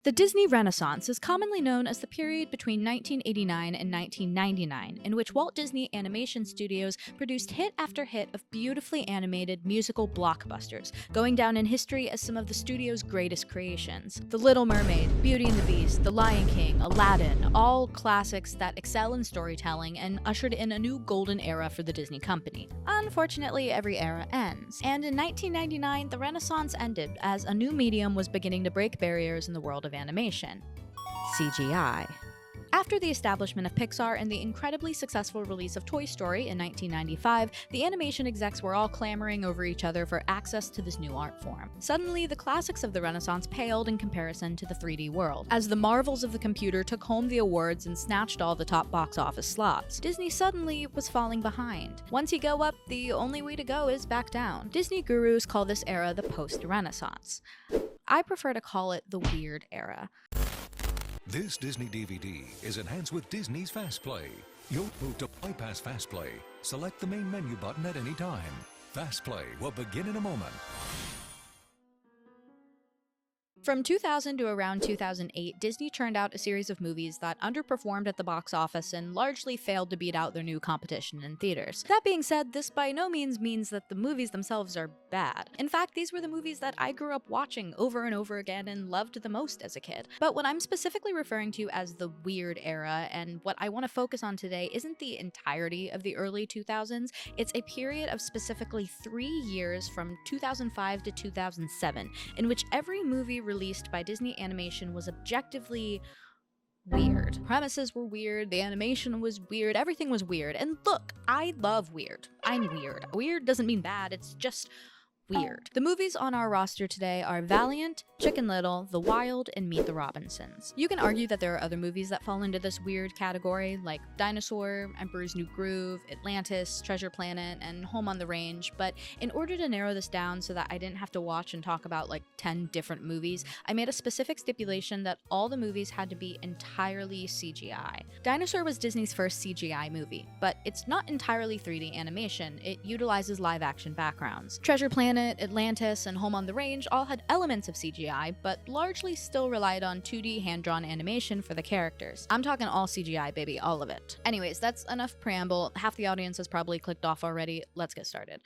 The Disney Renaissance is commonly known as the period between 1989 and 1999, in which Walt Disney Animation Studios produced hit after hit of beautifully animated musical blockbusters, going down in history as some of the studio's greatest creations. The Little Mermaid, Beauty and the Beast, The Lion King, Aladdin, all classics that excel in storytelling and ushered in a new golden era for the Disney company. Unfortunately, every era ends, and in 1999, the Renaissance ended as a new medium was beginning to break barriers in the world of animation: CGI. After the establishment of Pixar and the incredibly successful release of Toy Story in 1995, the animation execs were all clamoring over each other for access to this new art form. Suddenly, the classics of the Renaissance paled in comparison to the 3D world. As the marvels of the computer took home the awards and snatched all the top box office slots, Disney suddenly was falling behind. Once you go up, the only way to go is back down. Disney gurus call this era the post-Renaissance. I prefer to call it the weird era. This Disney DVD is enhanced with Disney's Fast Play. You'll move to bypass Fast Play. Select the main menu button at any time. Fast Play will begin in a moment. From 2000 to around 2008, Disney churned out a series of movies that underperformed at the box office and largely failed to beat out their new competition in theaters. That being said, this by no means means that the movies themselves are bad. In fact, these were the movies that I grew up watching over and over again and loved the most as a kid. But what I'm specifically referring to as the weird era, and what I want to focus on today, isn't the entirety of the early 2000s, it's a period of specifically 3 years from 2005 to 2007, in which every movie released by Disney Animation was objectively weird. Premises were weird, the animation was weird, everything was weird. And look, I love weird. I'm weird. Weird doesn't mean bad, it's just weird. The movies on our roster today are Valiant, Chicken Little, The Wild, and Meet the Robinsons. You can argue that there are other movies that fall into this weird category, like Dinosaur, Emperor's New Groove, Atlantis, Treasure Planet, and Home on the Range, but in order to narrow this down so that I didn't have to watch and talk about like 10 different movies, I made a specific stipulation that all the movies had to be entirely CGI. Dinosaur was Disney's first CGI movie, but it's not entirely 3D animation, it utilizes live-action backgrounds. Treasure Planet, Atlantis, and Home on the Range all had elements of CGI, but largely still relied on 2D hand-drawn animation for the characters. I'm talking all CGI, baby, all of it. Anyways, that's enough preamble. Half the audience has probably clicked off already. Let's get started.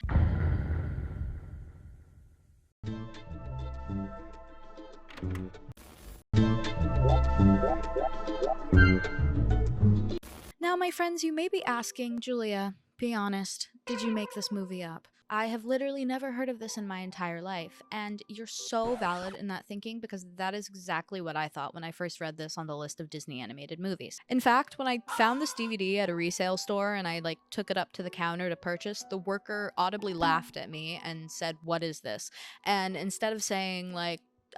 Now, my friends, you may be asking, Julia, be honest, did you make this movie up? I have literally never heard of this in my entire life, and you're so valid in that thinking because that is exactly what I thought when I first read this on the list of Disney animated movies. In fact, when I found this DVD at a resale store and I took it up to the counter to purchase, the worker audibly laughed at me and said, "What is this?" And instead of saying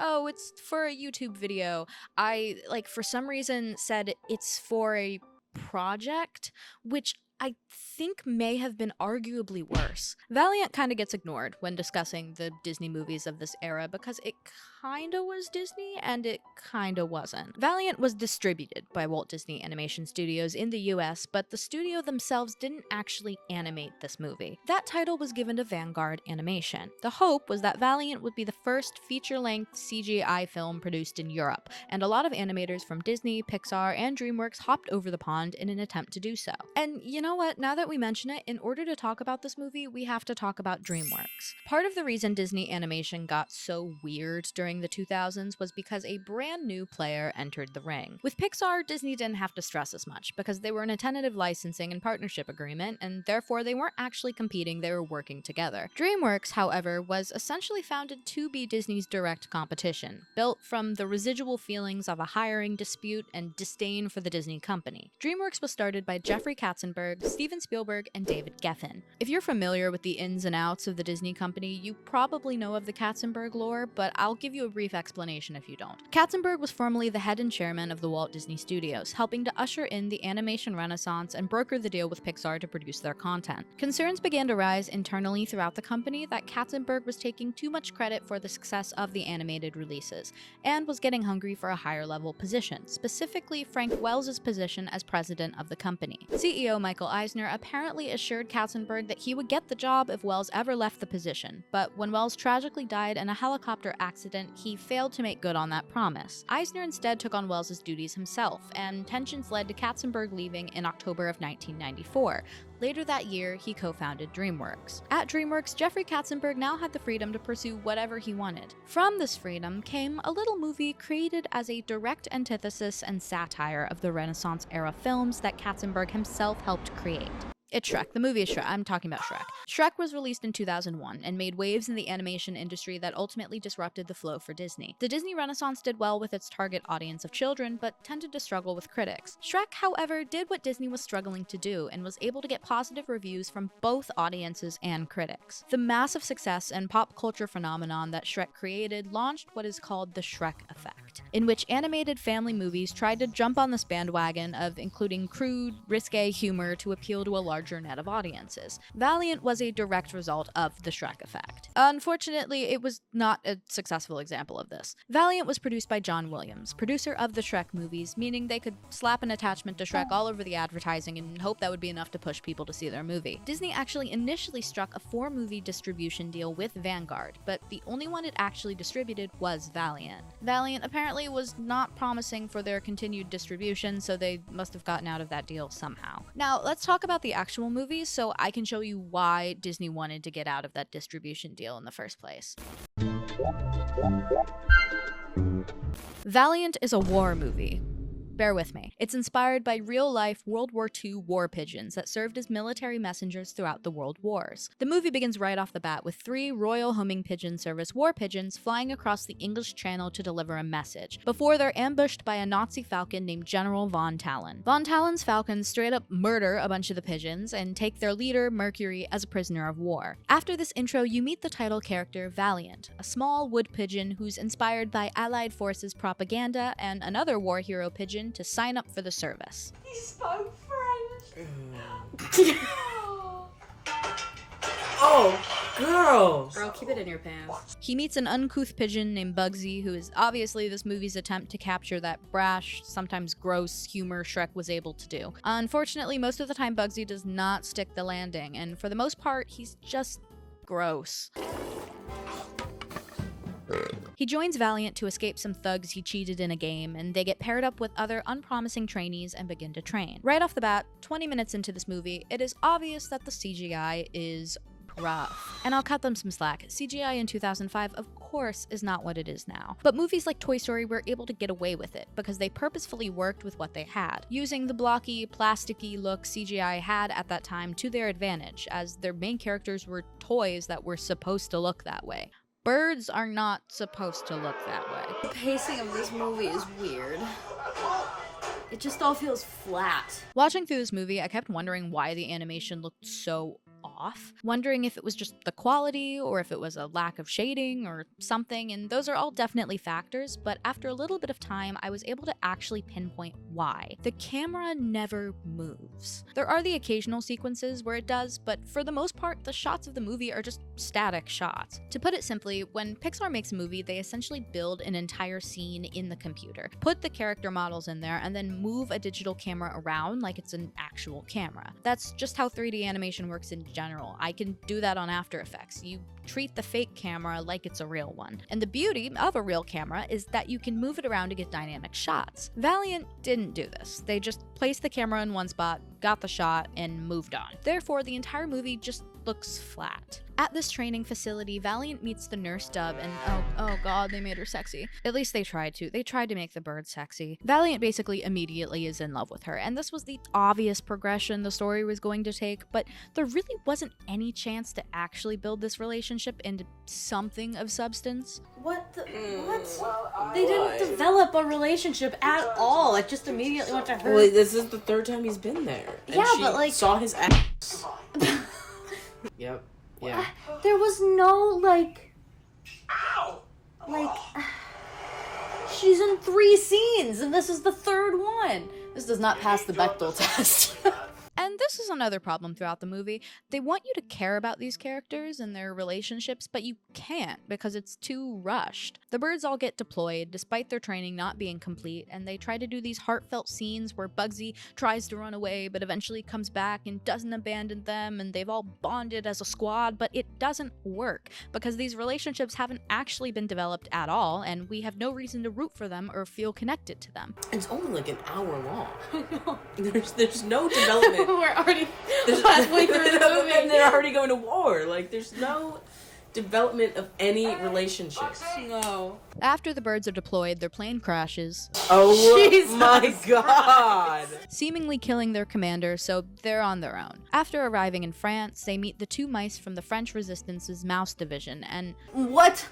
"Oh, it's for a YouTube video," I for some reason said it's for a project, which I think may have been arguably worse. Valiant kind of gets ignored when discussing the Disney movies of this era because it kinda was Disney and it kinda wasn't. Valiant was distributed by Walt Disney Animation Studios in the US, but the studio themselves didn't actually animate this movie. That title was given to Vanguard Animation. The hope was that Valiant would be the first feature-length CGI film produced in Europe, and a lot of animators from Disney, Pixar, and DreamWorks hopped over the pond in an attempt to do so. And you know what? Now that we mention it, in order to talk about this movie, we have to talk about DreamWorks. Part of the reason Disney Animation got so weird during the 2000s was because a brand new player entered the ring. With Pixar, Disney didn't have to stress as much because they were in a tentative licensing and partnership agreement, and therefore they weren't actually competing, they were working together. DreamWorks, however, was essentially founded to be Disney's direct competition, built from the residual feelings of a hiring dispute and disdain for the Disney company. DreamWorks was started by Jeffrey Katzenberg, Steven Spielberg, and David Geffen. If you're familiar with the ins and outs of the Disney company, you probably know of the Katzenberg lore, but I'll give you a brief explanation if you don't. Katzenberg was formerly the head and chairman of the Walt Disney Studios, helping to usher in the animation renaissance and broker the deal with Pixar to produce their content. Concerns began to rise internally throughout the company that Katzenberg was taking too much credit for the success of the animated releases, and was getting hungry for a higher level position, specifically Frank Wells' position as president of the company. CEO Michael Michael Eisner apparently assured Katzenberg that he would get the job if Wells ever left the position, but when Wells tragically died in a helicopter accident, he failed to make good on that promise. Eisner instead took on Wells' duties himself, and tensions led to Katzenberg leaving in October of 1994. Later that year, he co-founded DreamWorks. At DreamWorks, Jeffrey Katzenberg now had the freedom to pursue whatever he wanted. From this freedom came a little movie created as a direct antithesis and satire of the Renaissance-era films that Katzenberg himself helped create. It's Shrek. The movie is Shrek. I'm talking about Shrek. Shrek was released in 2001 and made waves in the animation industry that ultimately disrupted the flow for Disney. The Disney Renaissance did well with its target audience of children, but tended to struggle with critics. Shrek, however, did what Disney was struggling to do and was able to get positive reviews from both audiences and critics. The massive success and pop culture phenomenon that Shrek created launched what is called the Shrek effect, in which animated family movies tried to jump on this bandwagon of including crude, risque humor to appeal to a larger net of audiences. Valiant was a direct result of the Shrek effect. Unfortunately, it was not a successful example of this. Valiant was produced by John Williams, producer of the Shrek movies, meaning they could slap an attachment to Shrek all over the advertising and hope that would be enough to push people to see their movie. Disney actually initially struck a 4-movie distribution deal with Vanguard, but the only one it actually distributed was Valiant. Valiant apparently was not promising for their continued distribution, so they must have gotten out of that deal somehow. Now, let's talk about the actual movies so I can show you why Disney wanted to get out of that distribution deal in the first place. Valiant is a war movie. Bear with me. It's inspired by real-life World War II war pigeons that served as military messengers throughout the World Wars. The movie begins right off the bat with 3 Royal Homing Pigeon Service war pigeons flying across the English Channel to deliver a message, before they're ambushed by a Nazi falcon named General von Talon. Von Talon's falcons straight up murder a bunch of the pigeons and take their leader, Mercury, as a prisoner of war. After this intro, you meet the title character, Valiant, a small wood pigeon who's inspired by Allied forces propaganda and another war hero pigeon to sign up for the service. He spoke French. Oh, girls. Girl, keep it in your pants. He meets an uncouth pigeon named Bugsy, who is obviously this movie's attempt to capture that brash, sometimes gross humor Shrek was able to do. Unfortunately, most of the time Bugsy does not stick the landing, and for the most part, he's just gross. He joins Valiant to escape some thugs he cheated in a game, and they get paired up with other unpromising trainees and begin to train. Right off the bat, 20 minutes into this movie, it is obvious that the CGI is rough. And I'll cut them some slack. CGI in 2005, of course, is not what it is now. But movies like Toy Story were able to get away with it because they purposefully worked with what they had, using the blocky, plasticky look CGI had at that time to their advantage, as their main characters were toys that were supposed to look that way. Birds are not supposed to look that way. The pacing of this movie is weird. It just all feels flat. Watching through this movie, I kept wondering why the animation looked so off, wondering if it was just the quality or if it was a lack of shading or something, and those are all definitely factors, but after a little bit of time, I was able to actually pinpoint why. The camera never moves. There are the occasional sequences where it does, but for the most part, the shots of the movie are just static shots. To put it simply, when Pixar makes a movie, they essentially build an entire scene in the computer, put the character models in there, and then move a digital camera around like it's an actual camera. That's just how 3D animation works in general. I can do that on After Effects. You treat the fake camera like it's a real one. And the beauty of a real camera is that you can move it around to get dynamic shots. Valiant didn't do this. They just placed the camera in one spot, got the shot, and moved on. Therefore, the entire movie just looks flat. At this training facility, Valiant meets the nurse Dove, and oh god, they made her sexy. At least they tried to. They tried to make the bird sexy. Valiant basically immediately is in love with her, and this was the obvious progression the story was going to take, but there really wasn't any chance to actually build this relationship into something of substance. What? They didn't develop a relationship at all. It just immediately went to her. Well, this is the 3rd time he's been there. And Yeah, she but, like- saw his ass. Yep. Yeah. There was no, she's in 3 scenes, and this is the 3rd one. This does not pass the Bechdel test. And And this is another problem throughout the movie. They want you to care about these characters and their relationships, but you can't because it's too rushed. The birds all get deployed despite their training not being complete, and they try to do these heartfelt scenes where Bugsy tries to run away but eventually comes back and doesn't abandon them, and they've all bonded as a squad, but it doesn't work because these relationships haven't actually been developed at all, and we have no reason to root for them or feel connected to them. It's only like an hour long. There's no development. We're already halfway through the movie. And they're already going to war. Like, there's no development of any relationships. No. After the birds are deployed, their plane crashes, Oh Jesus. my god! seemingly killing their commander, so they're on their own. After arriving in France, they meet the two mice from the French Resistance's mouse division, and What?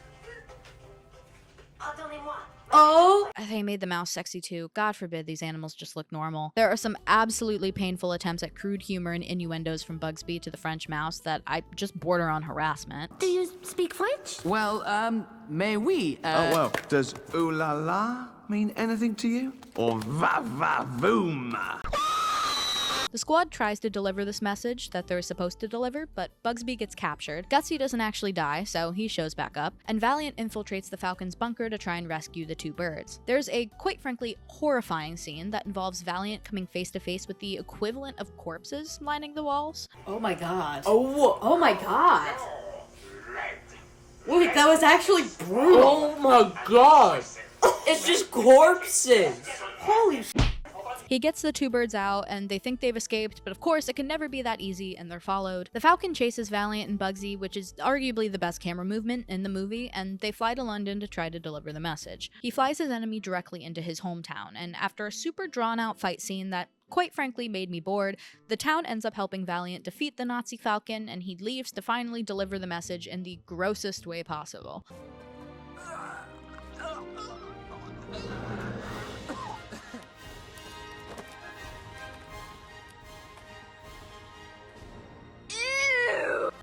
Oh. they made the mouse sexy too. God forbid these animals just look normal. There are some absolutely painful attempts at crude humor and innuendos from Bugsby to the French mouse that I just border on harassment. Do you speak French? Well, mais oui. Oh, well, does ooh la la mean anything to you? Or va va voom? The squad tries to deliver this message that they're supposed to deliver, but Bugsby gets captured. Gutsy doesn't actually die, so he shows back up, and Valiant infiltrates the Falcon's bunker to try and rescue the two birds. There's a, quite frankly, horrifying scene that involves Valiant coming face to face with the equivalent of corpses lining the walls. Oh my god. Oh my god. Wait, that was actually brutal. Oh my god! It's just corpses! Holy sh**. He gets the two birds out, and they think they've escaped, but of course it can never be that easy, and they're followed. The Falcon chases Valiant and Bugsy, which is arguably the best camera movement in the movie, and they fly to London to try to deliver the message. He flies his enemy directly into his hometown, and after a super drawn-out fight scene that quite frankly made me bored, the town ends up helping Valiant defeat the Nazi Falcon, and he leaves to finally deliver the message in the grossest way possible.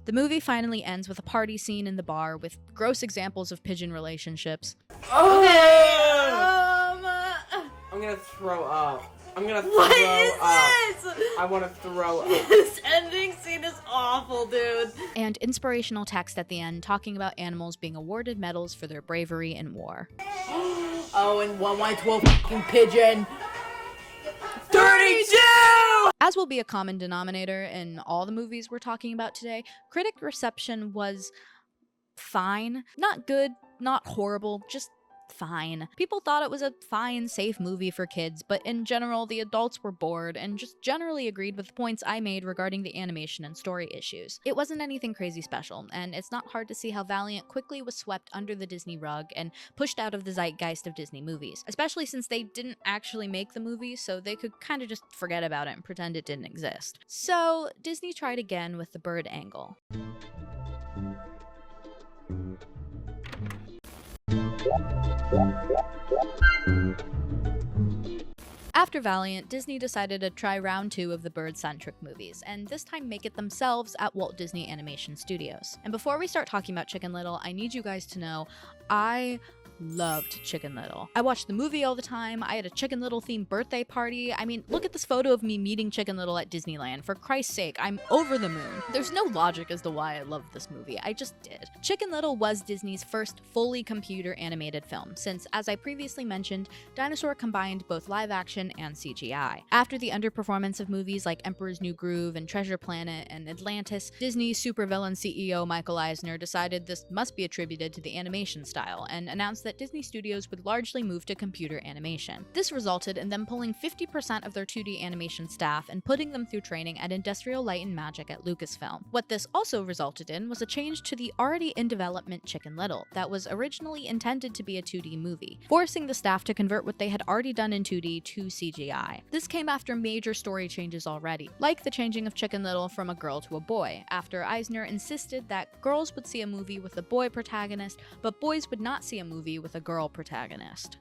The movie finally ends with a party scene in the bar with gross examples of pigeon relationships. I'm gonna throw up. I'm gonna throw What is up. this? I wanna throw up. This ending scene is awful, dude. And inspirational text at the end talking about animals being awarded medals for their bravery in war. Oh, and 1Y12 fucking pigeon. 32! As will be a common denominator in all the movies we're talking about today, critic reception was fine. Not good, not horrible, just fine. People thought it was a fine, safe movie for kids, but in general, the adults were bored and just generally agreed with the points I made regarding the animation and story issues. It wasn't anything crazy special, and it's not hard to see how Valiant quickly was swept under the Disney rug and pushed out of the zeitgeist of Disney movies, especially since they didn't actually make the movie, so they could kind of just forget about it and pretend it didn't exist. So Disney tried again with the bird angle. After Valiant, Disney decided to try round 2 of the bird-centric movies, and this time make it themselves at Walt Disney Animation Studios. And before we start talking about Chicken Little, I need you guys to know I loved Chicken Little. I watched the movie all the time. I had a Chicken Little themed birthday party. I mean, look at this photo of me meeting Chicken Little at Disneyland. For Christ's sake, I'm over the moon. There's no logic as to why I loved this movie. I just did. Chicken Little was Disney's first fully computer animated film, since, as I previously mentioned, Dinosaur combined both live action and CGI. After the underperformance of movies like Emperor's New Groove and Treasure Planet and Atlantis, Disney's supervillain CEO Michael Eisner decided this must be attributed to the animation style, and announced that Disney Studios would largely move to computer animation. This resulted in them pulling 50% of their 2D animation staff and putting them through training at Industrial Light and Magic at Lucasfilm. What this also resulted in was a change to the already in development Chicken Little that was originally intended to be a 2D movie, forcing the staff to convert what they had already done in 2D to CGI. This came after major story changes already, like the changing of Chicken Little from a girl to a boy, after Eisner insisted that girls would see a movie with a boy protagonist, but boys would not see a movie with a girl protagonist.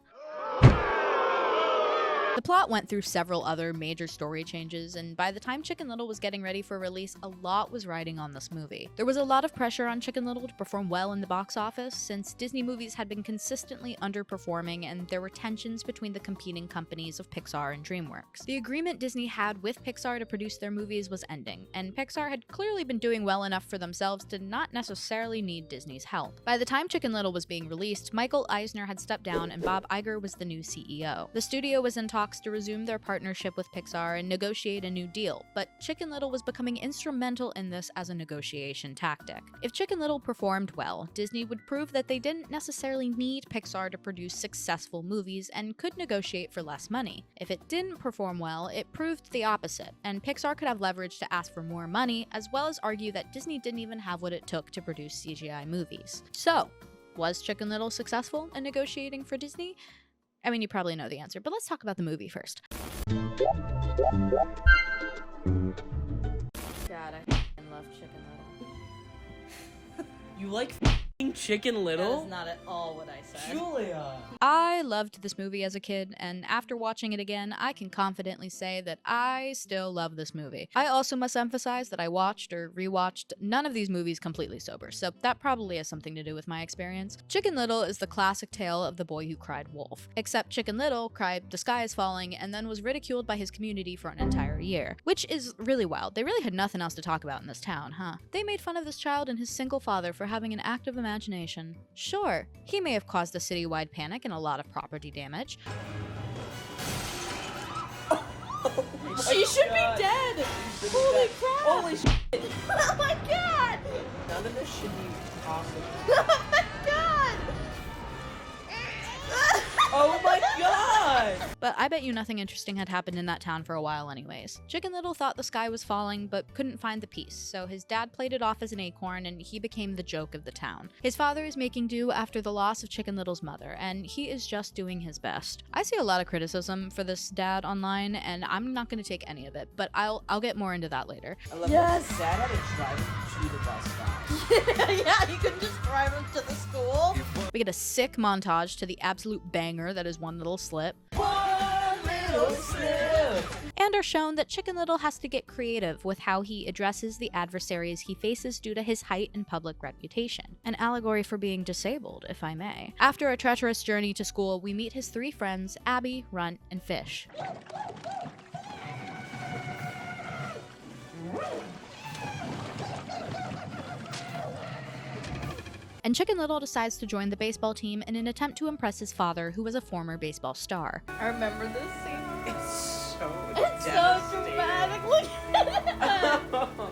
The The plot went through several other major story changes, and by the time Chicken Little was getting ready for release, a lot was riding on this movie. There was a lot of pressure on Chicken Little to perform well in the box office, since Disney movies had been consistently underperforming and there were tensions between the competing companies of Pixar and DreamWorks. The agreement Disney had with Pixar to produce their movies was ending, and Pixar had clearly been doing well enough for themselves to not necessarily need Disney's help. By the time Chicken Little was being released, Michael Eisner had stepped down and Bob Iger was the new CEO. The studio was in talks to resume their partnership with Pixar and negotiate a new deal, but Chicken Little was becoming instrumental in this as a negotiation tactic. If Chicken Little performed well, Disney would prove that they didn't necessarily need Pixar to produce successful movies and could negotiate for less money. If it didn't perform well, it proved the opposite, and Pixar could have leverage to ask for more money, as well as argue that Disney didn't even have what it took to produce CGI movies. So, was Chicken Little successful in negotiating for Disney? I mean, you probably know the answer, but let's talk about the movie first. God, I love Chicken Little. You like Chicken Little? That is not at all what I said. Julia! I loved this movie as a kid, and after watching it again, I can confidently say that I still love this movie. I also must emphasize that I watched or rewatched none of these movies completely sober, so that probably has something to do with my experience. Chicken Little is the classic tale of the boy who cried wolf, except Chicken Little cried "the sky is falling" and then was ridiculed by his community for an entire year, which is really wild. They really had nothing else to talk about in this town, huh? They made fun of this child and his single father for having an active imagination. Sure, he may have caused a citywide panic and a lot of property damage. She should be dead! Holy crap! Holy shit! Oh my god! None of this should be possible. Oh my god! Oh my god! But I bet you nothing interesting had happened in that town for a while anyways. Chicken Little thought the sky was falling, but couldn't find the piece, so his dad played it off as an acorn and he became the joke of the town. His father is making do after the loss of Chicken Little's mother, and he is just doing his best. I see a lot of criticism for this dad online, and I'm not going to take any of it, but I'll get more into that later. I love Yes! that Dad had to drive him to the bus stop. Yeah, you couldn't just drive him to the school. We get a sick montage to the absolute banger that is One Little Slip. And are shown that Chicken Little has to get creative with how he addresses the adversaries he faces due to his height and public reputation. An allegory for being disabled, if I may. After a treacherous journey to school, we meet his three friends, Abby, Runt, and Fish. And Chicken Little decides to join the baseball team in an attempt to impress his father, who was a former baseball star. I remember this scene. It's so It's so dramatic. Look at it.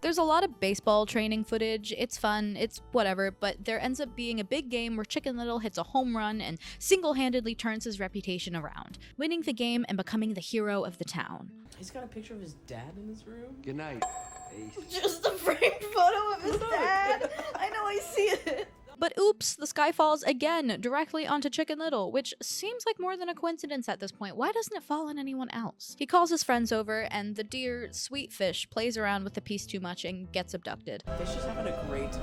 There's a lot of baseball training footage. It's fun, it's whatever, but there ends up being a big game where Chicken Little hits a home run and single-handedly turns his reputation around, winning the game and becoming the hero of the town. He's got a picture of his dad in his room. Good night. Just a framed photo of his dad. I know, I see it. But oops, the sky falls again, directly onto Chicken Little, which seems like more than a coincidence at this point. Why doesn't it fall on anyone else? He calls his friends over, and the dear, sweet Fish plays around with the piece too much and gets abducted. Fish is having a great time.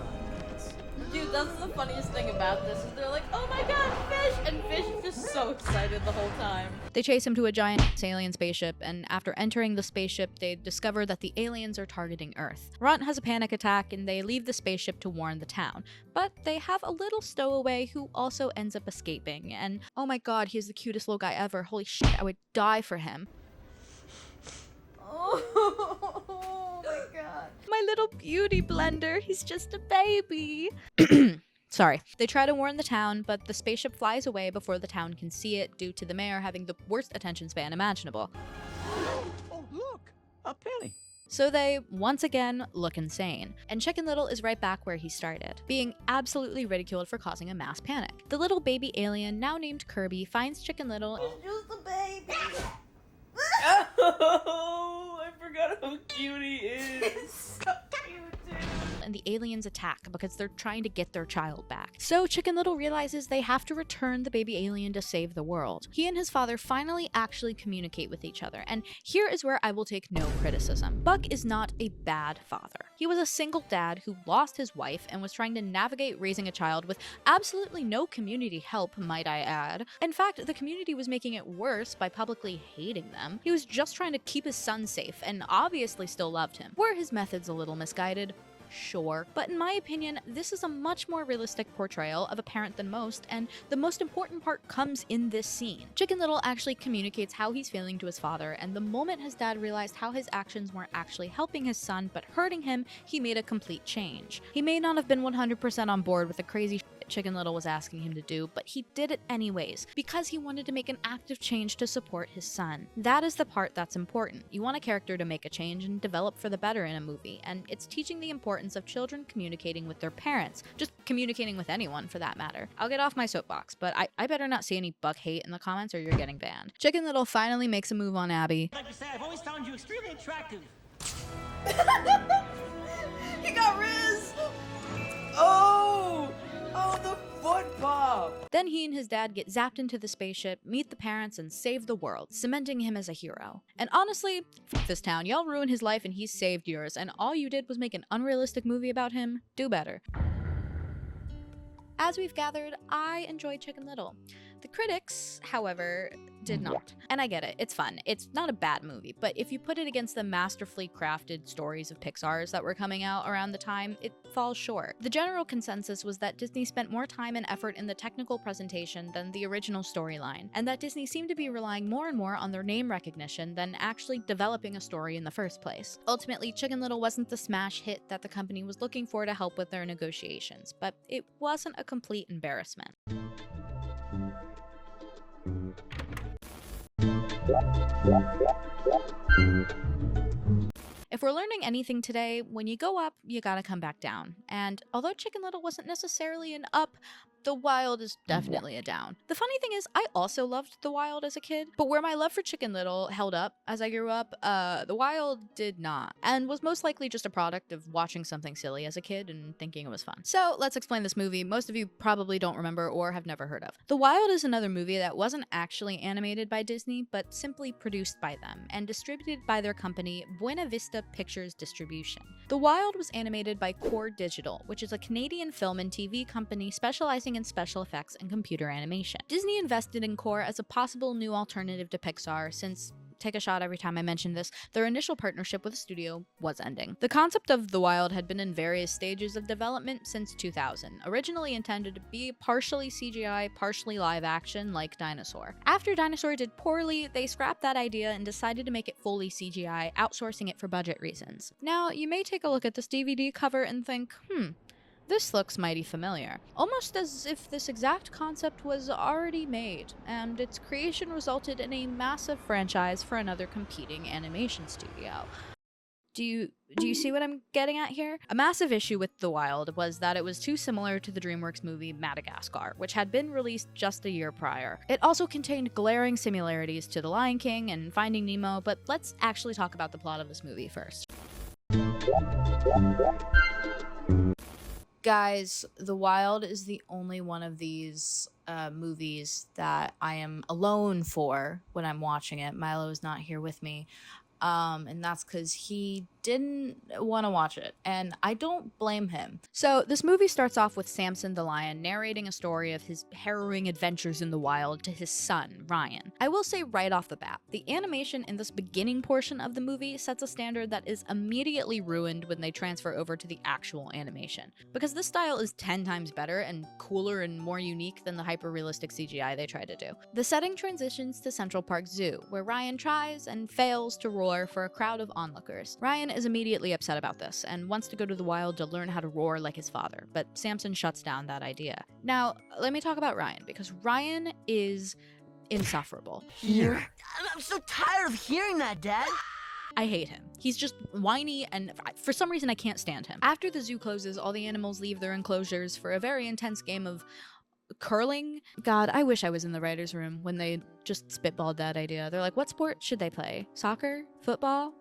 Dude, that's the funniest thing about this is they're like, oh my god, Fish! And Fish is just so excited the whole time. They chase him to a giant alien spaceship, and after entering the spaceship, they discover that the aliens are targeting Earth. Runt has a panic attack, and they leave the spaceship to warn the town. But they have a little stowaway who also ends up escaping, and oh my god, he's the cutest little guy ever. Holy shit, I would die for him. Oh my god. My little beauty blender, he's just a baby. Sorry. They try to warn the town, but the spaceship flies away before the town can see it due to the mayor having the worst attention span imaginable. Oh, look! A penny. So they, once again, look insane. And Chicken Little is right back where he started, being absolutely ridiculed for causing a mass panic. The little baby alien, now named Kirby, finds Chicken Little. It's just a baby. Oh, I forgot how cute he is. So cute, dude. and the aliens attack because they're trying to get their child back. So Chicken Little realizes they have to return the baby alien to save the world. He and his father finally actually communicate with each other, and here is where I will take no criticism. Buck is not a bad father. He was a single dad who lost his wife and was trying to navigate raising a child with absolutely no community help, might I add. In fact, the community was making it worse by publicly hating them. He was just trying to keep his son safe and obviously still loved him. Were his methods a little misguided? Sure, but in my opinion, this is a much more realistic portrayal of a parent than most, and the most important part comes in this scene. Chicken Little actually communicates how he's feeling to his father, and the moment his dad realized how his actions weren't actually helping his son but hurting him, he made a complete change. He may not have been 100% on board with the crazy shit Chicken Little was asking him to do, but he did it anyways, because he wanted to make an active change to support his son. That is the part that's important. You want a character to make a change and develop for the better in a movie, and it's teaching the importance of children communicating with their parents, just communicating with anyone for that matter. I'll get off my soapbox, but I better not see any Buck hate in the comments or you're getting banned. Chicken Little finally makes a move on Abby. Like you said, I've always found you extremely attractive. He got Riz! Oh! Oh, the foot pop! Then he and his dad get zapped into the spaceship, meet the parents, and save the world, cementing him as a hero. And honestly, f this town. Y'all ruined his life and he saved yours, and all you did was make an unrealistic movie about him? Do better. As we've gathered, I enjoyed Chicken Little. The critics, however, did not. And I get it, it's fun. It's not a bad movie, but if you put it against the masterfully crafted stories of Pixar's that were coming out around the time, it falls short. The general consensus was that Disney spent more time and effort in the technical presentation than the original storyline, and that Disney seemed to be relying more and more on their name recognition than actually developing a story in the first place. Ultimately, Chicken Little wasn't the smash hit that the company was looking for to help with their negotiations, but it wasn't a complete embarrassment. If we're learning anything today, when you go up, you gotta come back down. And although Chicken Little wasn't necessarily an up, The Wild is definitely a down. The funny thing is, I also loved The Wild as a kid, but where my love for Chicken Little held up as I grew up, The Wild did not, and was most likely just a product of watching something silly as a kid and thinking it was fun. So let's explain this movie most of you probably don't remember or have never heard of. The Wild is another movie that wasn't actually animated by Disney, but simply produced by them, and distributed by their company, Buena Vista Pictures Distribution. The Wild was animated by Core Digital, which is a Canadian film and TV company specializing in special effects and computer animation. Disney invested in Core as a possible new alternative to Pixar since, take a shot every time I mention this, their initial partnership with the studio was ending. The concept of The Wild had been in various stages of development since 2000, originally intended to be partially CGI, partially live action like Dinosaur. After Dinosaur did poorly, they scrapped that idea and decided to make it fully CGI, outsourcing it for budget reasons. Now, you may take a look at this DVD cover and think, this looks mighty familiar. Almost as if this exact concept was already made, and its creation resulted in a massive franchise for another competing animation studio. Do you see what I'm getting at here? A massive issue with The Wild was that it was too similar to the DreamWorks movie Madagascar, which had been released just a year prior. It also contained glaring similarities to The Lion King and Finding Nemo, but let's actually talk about the plot of this movie first. Guys, The Wild is the only one of these movies that I am alone for when I'm watching it. Milo is not here with me. And that's because he didn't want to watch it, and I don't blame him. So this movie starts off with Samson the lion narrating a story of his harrowing adventures in the wild to his son, Ryan. I will say right off the bat, the animation in this beginning portion of the movie sets a standard that is immediately ruined when they transfer over to the actual animation, because this style is 10 times better and cooler and more unique than the hyper-realistic CGI they try to do. The setting transitions to Central Park Zoo, where Ryan tries and fails to roar for a crowd of onlookers. Ryan is immediately upset about this and wants to go to the wild to learn how to roar like his father, but Samson shuts down that idea. Now, let me talk about Ryan, because Ryan is insufferable. Here? I'm so tired of hearing that, Dad. I hate him. He's just whiny, and for some reason I can't stand him. After the zoo closes, all the animals leave their enclosures for a very intense game of curling. God, I wish I was in the writer's room when they just spitballed that idea. They're like, what sport should they play? Soccer? Football?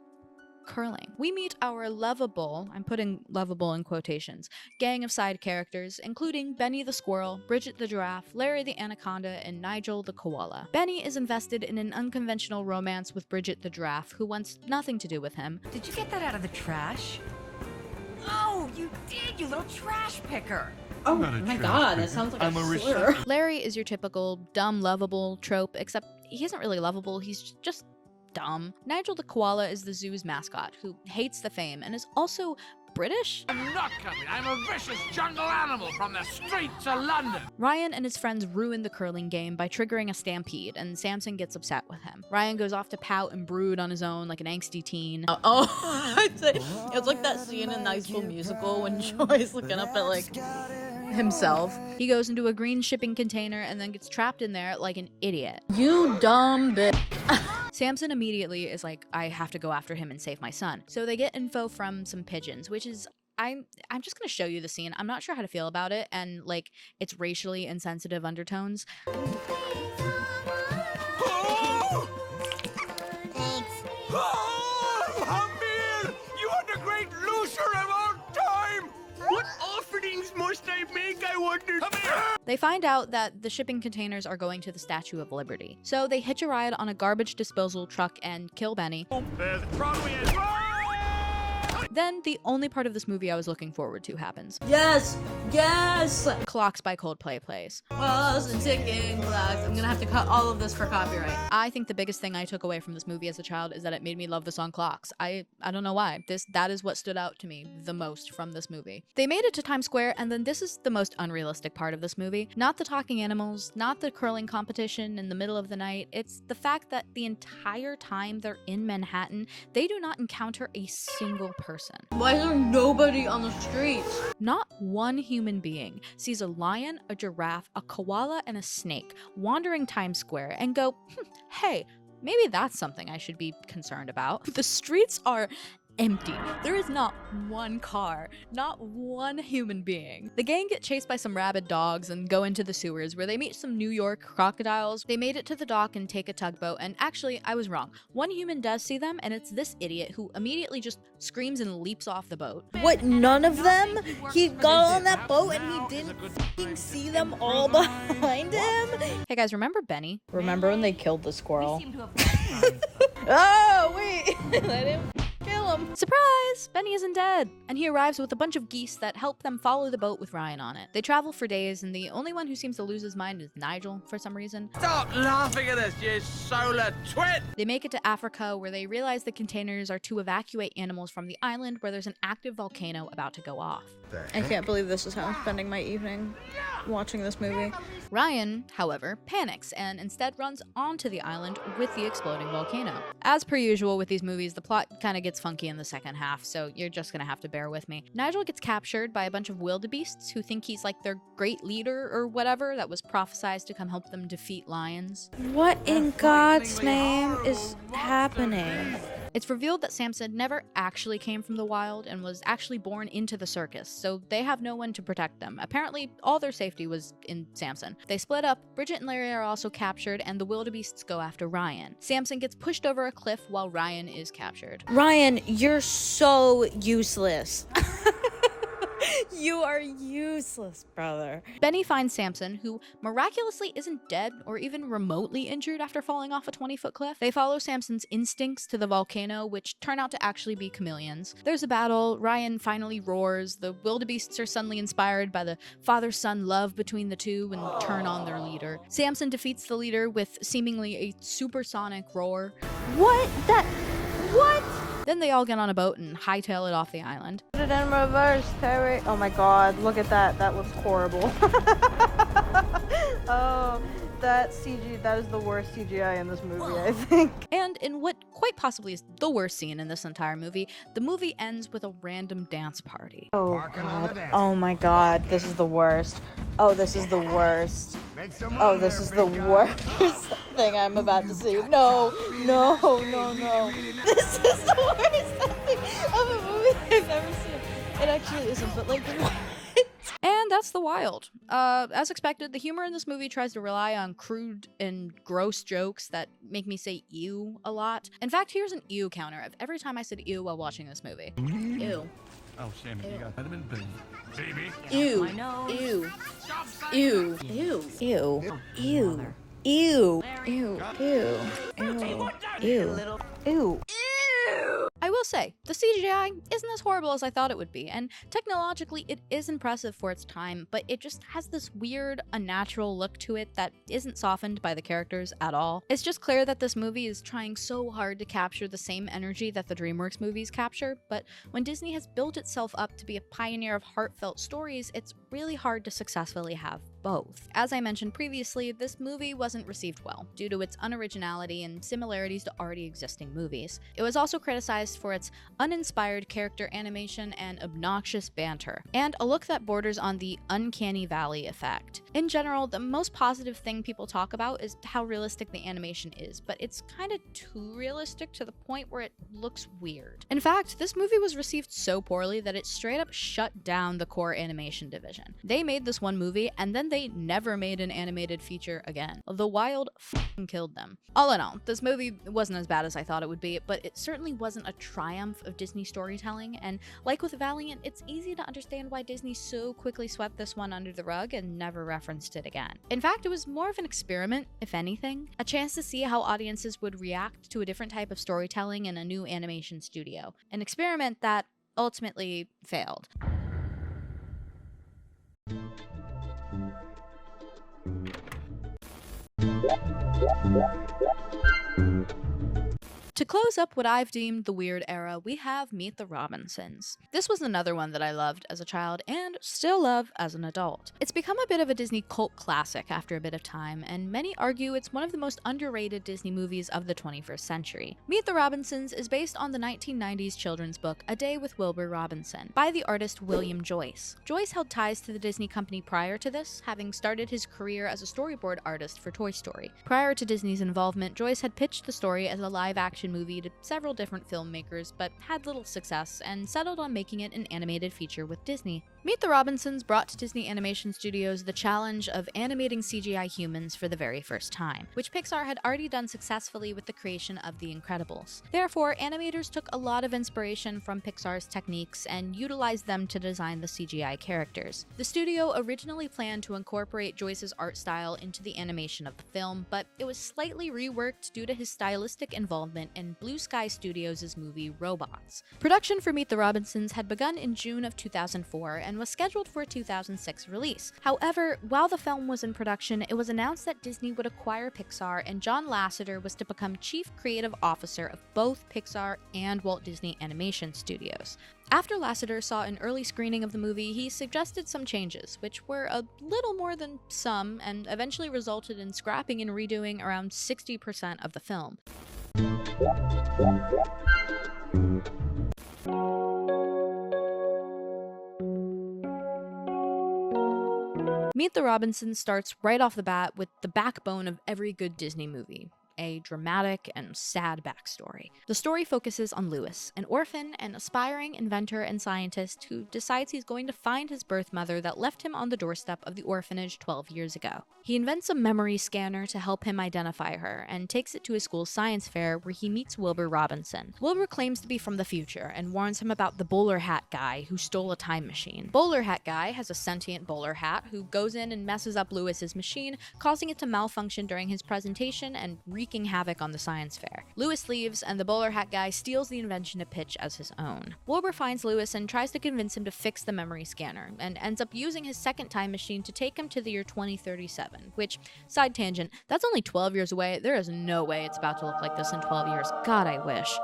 curling. We meet our lovable, I'm putting lovable in quotations, gang of side characters, including Benny the squirrel, Bridget the giraffe, Larry the anaconda, and Nigel the koala. Benny is invested in an unconventional romance with Bridget the giraffe, who wants nothing to do with him. Did you get that out of the trash? Oh, you did, you little trash picker. Oh my god, that sounds like a slur. Larry is your typical dumb, lovable trope, except he isn't really lovable, he's just dumb. Nigel the koala is the zoo's mascot, who hates the fame and is also British? I'm not coming. I'm a vicious jungle animal from the streets of London. Ryan and his friends ruin the curling game by triggering a stampede, and Samson gets upset with him. Ryan goes off to pout and brood on his own like an angsty teen. It's like that scene in High School Musical when Joy's looking up at, like, himself. He goes into a green shipping container and then gets trapped in there like an idiot. You dumb bitch. Samson immediately is like, I have to go after him and save my son. So they get info from some pigeons, which is, I'm just gonna show you the scene. I'm not sure how to feel about it, and like, it's racially insensitive undertones. Thanks. Hamir, you are the great loser of our time. What offerings must I make, I wonder? They find out that the shipping containers are going to the Statue of Liberty. So they hitch a ride on a garbage disposal truck and kill Benny. Then the only part of this movie I was looking forward to happens. Yes! Yes! Clocks by Coldplay plays. Walls and ticking clocks. I'm gonna have to cut all of this for copyright. I think the biggest thing I took away from this movie as a child is that it made me love the song Clocks. I don't know why. That is what stood out to me the most from this movie. They made it to Times Square, and then this is the most unrealistic part of this movie. Not the talking animals, not the curling competition in the middle of the night. It's the fact that the entire time they're in Manhattan, they do not encounter a single person. Why is there nobody on the streets? Not one human being sees a lion, a giraffe, a koala, and a snake wandering Times Square and go, hey, maybe that's something I should be concerned about. The streets are empty. There is not one car, not one human being. The gang get chased by some rabid dogs and go into the sewers where they meet some New York crocodiles. They made it to the dock and take a tugboat, and actually, I was wrong. One human does see them, and it's this idiot who immediately just screams and leaps off the boat. What, none of them? He got on that boat and he didn't f***ing see them all behind him? Hey guys, remember Benny? Remember when they killed the squirrel? Oh, wait! I didn't kill him. Surprise! Benny isn't dead! And he arrives with a bunch of geese that help them follow the boat with Ryan on it. They travel for days, and the only one who seems to lose his mind is Nigel, for some reason. Stop laughing at us, you solar twit! They make it to Africa, where they realize the containers are to evacuate animals from the island where there's an active volcano about to go off. I can't believe this is how I'm spending my evening watching this movie. Ryan, however, panics and instead runs onto the island with the exploding volcano. As per usual with these movies, the plot kind of gets funky in the second half, so you're just gonna have to bear with me. Nigel gets captured by a bunch of wildebeests who think he's like their great leader or whatever that was prophesized to come help them defeat lions. What in God's name is happening? It's revealed that Samson never actually came from the wild and was actually born into the circus, so they have no one to protect them. Apparently, all their safety was in Samson. They split up, Bridget and Larry are also captured, and the wildebeests go after Ryan. Samson gets pushed over a cliff while Ryan is captured. Ryan, you're so useless. You are useless, brother. Benny finds Samson, who miraculously isn't dead or even remotely injured after falling off a 20-foot cliff. They follow Samson's instincts to the volcano, which turn out to actually be chameleons. There's a battle, Ryan finally roars, the wildebeests are suddenly inspired by the father-son love between the two and turn on their leader. Samson defeats the leader with seemingly a supersonic roar. What? What? Then they all get on a boat and hightail it off the island. Put it in reverse, Terry. Oh my god, look at that. That looks horrible. Oh, that is the worst CGI in this movie, I think. And in what quite possibly is the worst scene in this entire movie, the movie ends with a random dance party. Oh god. Oh my god, this is the worst. Oh, this is the worst. Oh, this is the worst thing I'm about to see. No. This is the worst thing of a movie I've ever seen. It actually isn't, but like, what? And And that's The Wild. As expected, the humor in this movie tries to rely on crude and gross jokes that make me say ew a lot. In fact, here's an ew counter of every time I said ew while watching this movie. Ew. Oh, Sammy, you got vitamin B. Baby. Ew. My nose. Ew. Ew. Ew. Ew. Ew. Ew. Ew. Ew. Ew. Ew. I will say, the CGI isn't as horrible as I thought it would be, and technologically it is impressive for its time, but it just has this weird, unnatural look to it that isn't softened by the characters at all. It's just clear that this movie is trying so hard to capture the same energy that the DreamWorks movies capture, but when Disney has built itself up to be a pioneer of heartfelt stories, it's really hard to successfully have both. As I mentioned previously, this movie wasn't received well, due to its unoriginality and similarities to already existing movies. It was also criticized for its uninspired character animation and obnoxious banter, and a look that borders on the uncanny valley effect. In general, the most positive thing people talk about is how realistic the animation is, but it's kind of too realistic to the point where it looks weird. In fact, this movie was received so poorly that it straight up shut down the core animation division. They made this one movie, and then they never made an animated feature again. The Wild f***ing killed them. All in all, this movie wasn't as bad as I thought it would be, but it certainly wasn't a triumph of Disney storytelling, and like with Valiant, it's easy to understand why Disney so quickly swept this one under the rug and never referenced it again. In fact, it was more of an experiment, if anything, a chance to see how audiences would react to a different type of storytelling in a new animation studio. An experiment that ultimately failed. To close up what I've deemed the weird era, we have Meet the Robinsons. This was another one that I loved as a child and still love as an adult. It's become a bit of a Disney cult classic after a bit of time, and many argue it's one of the most underrated Disney movies of the 21st century. Meet the Robinsons is based on the 1990s children's book A Day with Wilbur Robinson by the artist William Joyce. Joyce held ties to the Disney company prior to this, having started his career as a storyboard artist for Toy Story. Prior to Disney's involvement, Joyce had pitched the story as a live-action movie to several different filmmakers, but had little success and settled on making it an animated feature with Disney. Meet the Robinsons brought to Disney Animation Studios the challenge of animating CGI humans for the very first time, which Pixar had already done successfully with the creation of The Incredibles. Therefore, animators took a lot of inspiration from Pixar's techniques and utilized them to design the CGI characters. The studio originally planned to incorporate Joyce's art style into the animation of the film, but it was slightly reworked due to his stylistic involvement in Blue Sky Studios' movie Robots. Production for Meet the Robinsons had begun in June of 2004 and was scheduled for a 2006 release. However, while the film was in production, it was announced that Disney would acquire Pixar and John Lasseter was to become Chief Creative Officer of both Pixar and Walt Disney Animation Studios. After Lasseter saw an early screening of the movie, he suggested some changes, which were a little more than some and eventually resulted in scrapping and redoing around 60% of the film. Meet the Robinsons starts right off the bat with the backbone of every good Disney movie. A dramatic and sad backstory. The story focuses on Louis, an orphan and aspiring inventor and scientist who decides he's going to find his birth mother that left him on the doorstep of the orphanage 12 years ago. He invents a memory scanner to help him identify her and takes it to his school's science fair where he meets Wilbur Robinson. Wilbur claims to be from the future and warns him about the bowler hat guy who stole a time machine. Bowler hat guy has a sentient bowler hat who goes in and messes up Louis's machine, causing it to malfunction during his presentation and wreaking havoc on the science fair. Louis leaves, and the bowler hat guy steals the invention to pitch as his own. Wilbur finds Louis and tries to convince him to fix the memory scanner, and ends up using his second time machine to take him to the year 2037, which, side tangent, that's only 12 years away. There is no way it's about to look like this in 12 years. God, I wish.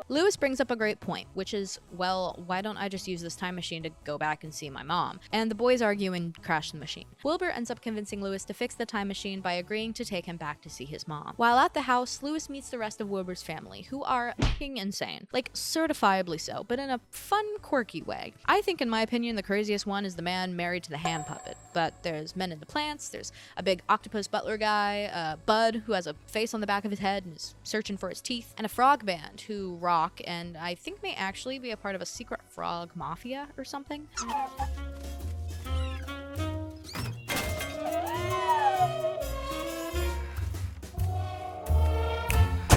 Louis brings up a great point, which is, well, why don't I just use this time machine to go back and see my mom? And the boys argue and crash the machine. Wilbur ends up convincing Louis to fix the time machine by agreeing to take him back to see his mom. While at the house, Louis meets the rest of Wilbur's family, who are fucking insane. Like, certifiably so, but in a fun, quirky way. I think, in my opinion, the craziest one is the man married to the hand puppet. But there's men in the plants, there's a big octopus butler guy, Bud, who has a face on the back of his head and is searching for his teeth, and a frog band who rock rock and I think may actually be a part of a secret frog mafia or something.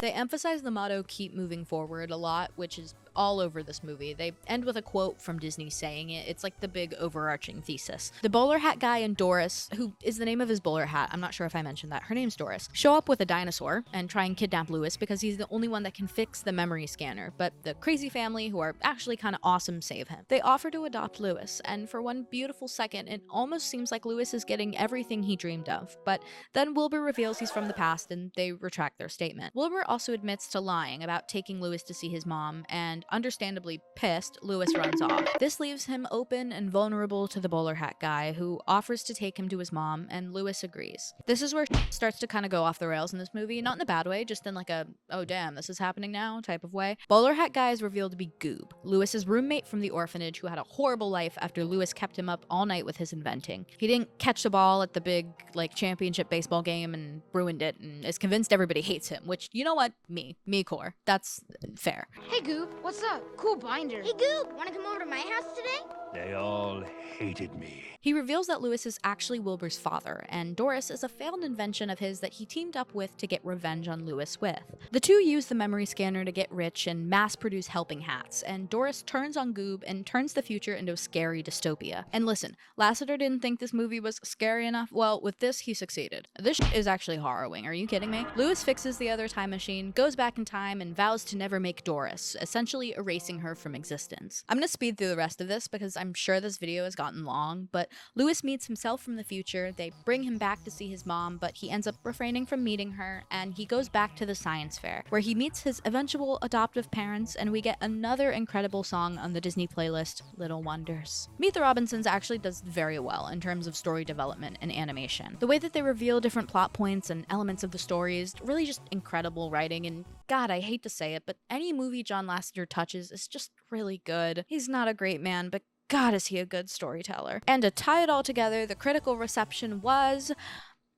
They emphasize the motto "keep moving forward" a lot, which is all over this movie. They end with a quote from Disney saying it. It's like the big overarching thesis. The bowler hat guy and Doris, who is the name of his bowler hat, I'm not sure if I mentioned that, her name's Doris, show up with a dinosaur and try and kidnap Louis because he's the only one that can fix the memory scanner, but the crazy family, who are actually kind of awesome, save him. They offer to adopt Louis, and for one beautiful second, it almost seems like Louis is getting everything he dreamed of, but then Wilbur reveals he's from the past and they retract their statement. Wilbur also admits to lying about taking Louis to see his mom, and understandably pissed, Louis runs off. This leaves him open and vulnerable to the bowler hat guy, who offers to take him to his mom, and Louis agrees. This is where starts to kind of go off the rails in this movie, not in a bad way, just in like a, oh damn, this is happening now type of way. Bowler hat guy is revealed to be Goob, Louis's roommate from the orphanage who had a horrible life after Louis kept him up all night with his inventing. He didn't catch the ball at the big, like, championship baseball game and ruined it, and is convinced everybody hates him, which, you know what? Me core. That's fair. Hey Goop, what's up? Cool binder. Hey Goop, wanna come over to my house today? They all hated me. He reveals that Louis is actually Wilbur's father, and Doris is a failed invention of his that he teamed up with to get revenge on Louis with. The two use the memory scanner to get rich and mass-produce helping hats, and Doris turns on Goob and turns the future into a scary dystopia. And listen, Lasseter didn't think this movie was scary enough. Well, with this, he succeeded. This is actually harrowing, are you kidding me? Louis fixes the other time machine, goes back in time, and vows to never make Doris, essentially erasing her from existence. I'm gonna speed through the rest of this because I'm sure this video has gotten long, but Louis meets himself from the future, they bring him back to see his mom, but he ends up refraining from meeting her, and he goes back to the science fair, where he meets his eventual adoptive parents, and we get another incredible song on the Disney playlist, Little Wonders. Meet the Robinsons actually does very well in terms of story development and animation. The way that they reveal different plot points and elements of the story is really just incredible writing, and God, I hate to say it, but any movie John Lasseter touches is just really good. He's not a great man, but God, is he a good storyteller. And to tie it all together, the critical reception was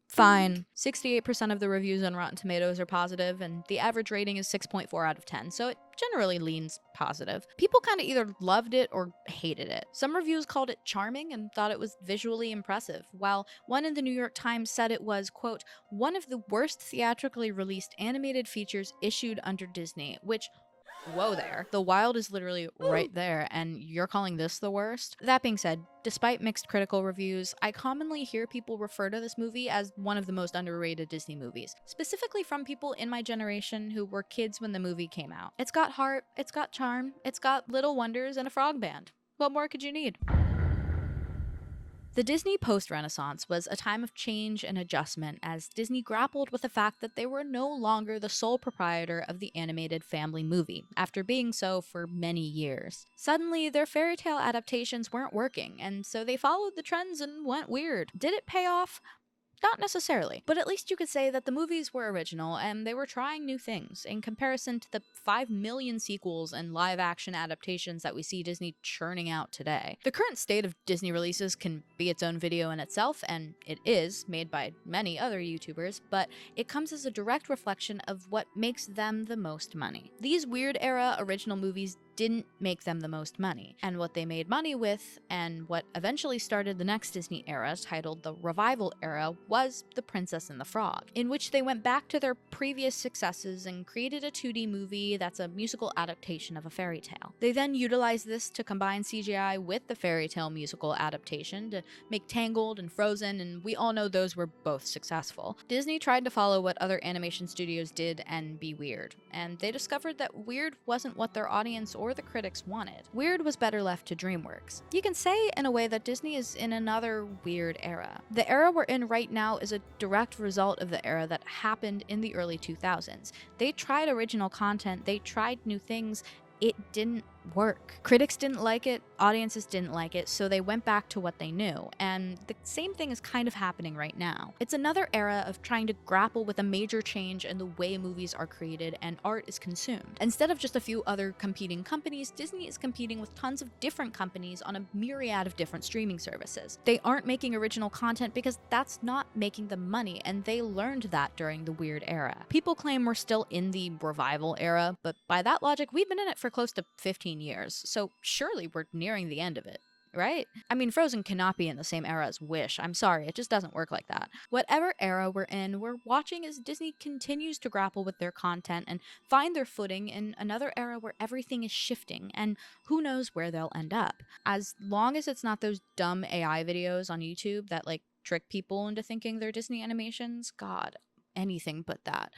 fine. 68% of the reviews on Rotten Tomatoes are positive, and the average rating is 6.4 out of 10, so it generally leans positive. People kind of either loved it or hated it. Some reviews called it charming and thought it was visually impressive, while one in the New York Times said it was, quote, one of the worst theatrically released animated features issued under Disney, which, whoa there. The Wild is literally right there, and you're calling this the worst? That being said, despite mixed critical reviews, I commonly hear people refer to this movie as one of the most underrated Disney movies, specifically from people in my generation who were kids when the movie came out. It's got heart, it's got charm, it's got little wonders and a frog band. What more could you need? The Disney post-Renaissance was a time of change and adjustment as Disney grappled with the fact that they were no longer the sole proprietor of the animated family movie, after being so for many years. Suddenly, their fairy tale adaptations weren't working, and so they followed the trends and went weird. Did it pay off? Not necessarily, but at least you could say that the movies were original and they were trying new things in comparison to the 5 million sequels and live-action adaptations that we see Disney churning out today. The current state of Disney releases can be its own video in itself, and it is, made by many other YouTubers, but it comes as a direct reflection of what makes them the most money. These weird-era original movies didn't make them the most money, and what they made money with, and what eventually started the next Disney era, titled the Revival Era, was The Princess and the Frog, in which they went back to their previous successes and created a 2D movie that's a musical adaptation of a fairy tale. They then utilized this to combine CGI with the fairy tale musical adaptation to make Tangled and Frozen, and we all know those were both successful. Disney tried to follow what other animation studios did and be weird, and they discovered that weird wasn't what their audience or the critics wanted. Weird was better left to DreamWorks. You can say, in a way, that Disney is in another weird era. The era we're in right now is a direct result of the era that happened in the early 2000s. They tried original content, they tried new things, it didn't work. Critics didn't like it, audiences didn't like it, so they went back to what they knew. And the same thing is kind of happening right now. It's another era of trying to grapple with a major change in the way movies are created and art is consumed. Instead of just a few other competing companies, Disney is competing with tons of different companies on a myriad of different streaming services. They aren't making original content because that's not making them money, and they learned that during the weird era. People claim we're still in the revival era, but by that logic, we've been in it for close to 15 years, so surely we're nearing the end of it. Right? I mean, Frozen cannot be in the same era as Wish. I'm sorry, it just doesn't work like that. Whatever era we're in, we're watching as Disney continues to grapple with their content and find their footing in another era where everything is shifting, and who knows where they'll end up. As long as it's not those dumb AI videos on YouTube that, like, trick people into thinking they're Disney animations, God, anything but that.